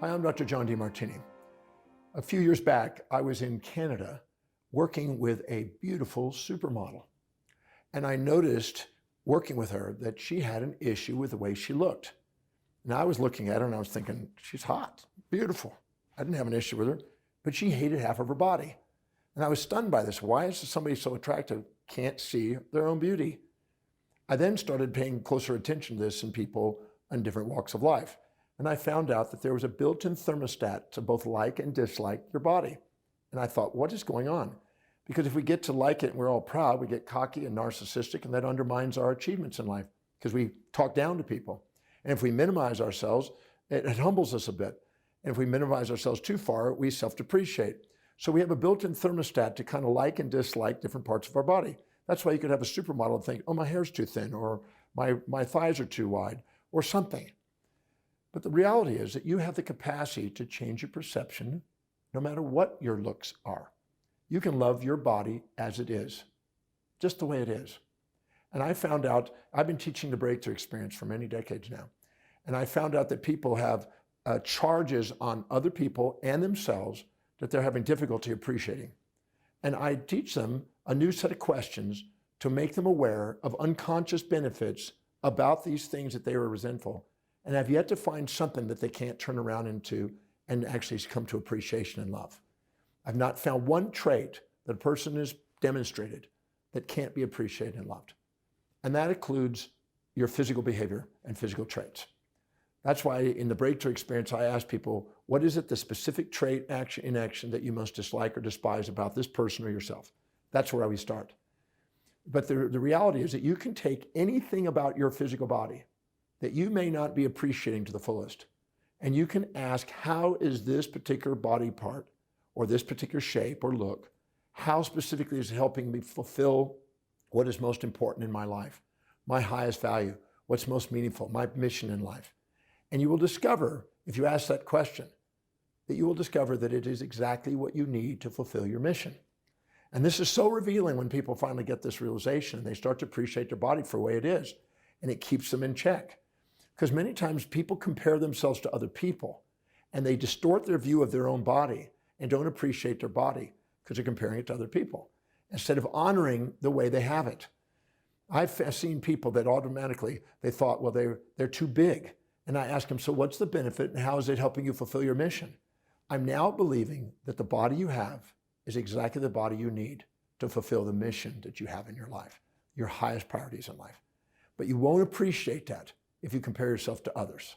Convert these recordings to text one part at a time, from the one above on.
Hi, I'm Dr. John Demartini. A few years back, I was in Canada working with a beautiful supermodel. And I noticed working with her that she had an issue with the way she looked. And I was looking at her and I was thinking, she's hot, beautiful. I didn't have an issue with her, but she hated half of her body. And I was stunned by this. Why is somebody so attractive can't see their own beauty? I then started paying closer attention to this in people in different walks of life. And I found out that there was a built-in thermostat to both like and dislike your body. And I thought, what is going on? Because if we get to like it and we're all proud, we get cocky and narcissistic, and that undermines our achievements in life because we talk down to people. And if we minimize ourselves, it humbles us a bit. And if we minimize ourselves too far, we self-depreciate. So we have a built-in thermostat to kind of like and dislike different parts of our body. That's why you could have a supermodel and think, oh, my hair's too thin, or my thighs are too wide, or something. But the reality is that you have the capacity to change your perception no matter what your looks are. You can love your body as it is, just the way it is. And I found out, I've been teaching the Breakthrough Experience for many decades now, and I found out that people have charges on other people and themselves that they're having difficulty appreciating. And I teach them a new set of questions to make them aware of unconscious benefits about these things that they are resentful, and have yet to find something that they can't turn around into and actually come to appreciation and love. I've not found one trait that a person has demonstrated that can't be appreciated and loved. And that includes your physical behavior and physical traits. That's why in the Breakthrough Experience, I ask people, what is it, the specific trait, action, inaction that you most dislike or despise about this person or yourself? That's where we start. But the reality is that you can take anything about your physical body that you may not be appreciating to the fullest, and you can ask, how is this particular body part or this particular shape or look, how specifically is it helping me fulfill what is most important in my life, my highest value, what's most meaningful, my mission in life? And you will discover, if you ask that question, that you will discover that it is exactly what you need to fulfill your mission. And this is so revealing when people finally get this realization and they start to appreciate their body for the way it is, and it keeps them in check. Because many times people compare themselves to other people and they distort their view of their own body and don't appreciate their body because they're comparing it to other people instead of honoring the way they have it. I've seen people that automatically, they thought, well, they're too big. And I ask them, so what's the benefit and how is it helping you fulfill your mission? I'm now believing that the body you have is exactly the body you need to fulfill the mission that you have in your life, your highest priorities in life. But you won't appreciate that if you compare yourself to others.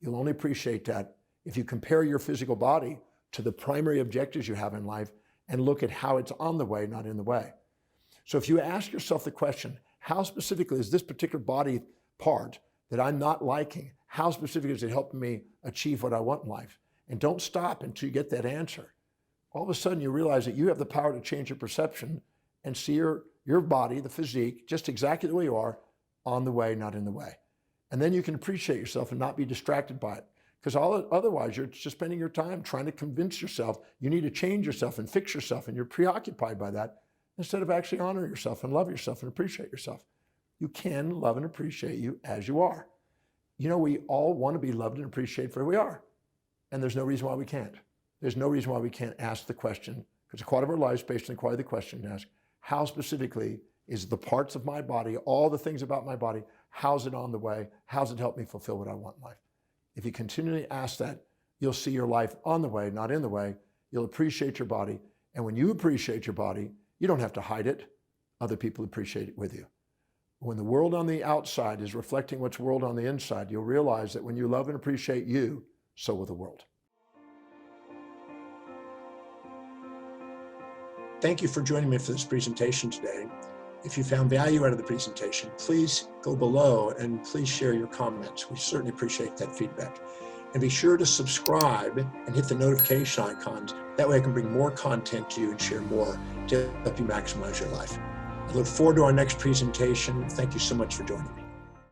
You'll only appreciate that if you compare your physical body to the primary objectives you have in life and look at how it's on the way, not in the way. So if you ask yourself the question, how specifically is this particular body part that I'm not liking, how specifically is it helping me achieve what I want in life? And don't stop until you get that answer. All of a sudden you realize that you have the power to change your perception and see your body, the physique, just exactly the way you are, on the way, not in the way. And then you can appreciate yourself and not be distracted by it. Because otherwise you're just spending your time trying to convince yourself you need to change yourself and fix yourself, and you're preoccupied by that instead of actually honoring yourself and love yourself and appreciate yourself. You can love and appreciate you as you are. You know, we all want to be loved and appreciated for who we are. And there's no reason why we can't. There's no reason why we can't ask the question, because the quality of our life is based on the quality of the question to ask, how specifically is the parts of my body, all the things about my body, how's it on the way? How's it help me fulfill what I want in life? If you continually ask that, you'll see your life on the way, not in the way. You'll appreciate your body. And when you appreciate your body, you don't have to hide it. Other people appreciate it with you. When the world on the outside is reflecting what's world on the inside, you'll realize that when you love and appreciate you, so will the world. Thank you for joining me for this presentation today. If you found value out of the presentation, please go below and please share your comments. We certainly appreciate that feedback. And be sure to subscribe and hit the notification icons. That way I can bring more content to you and share more to help you maximize your life. I look forward to our next presentation. Thank you so much for joining me.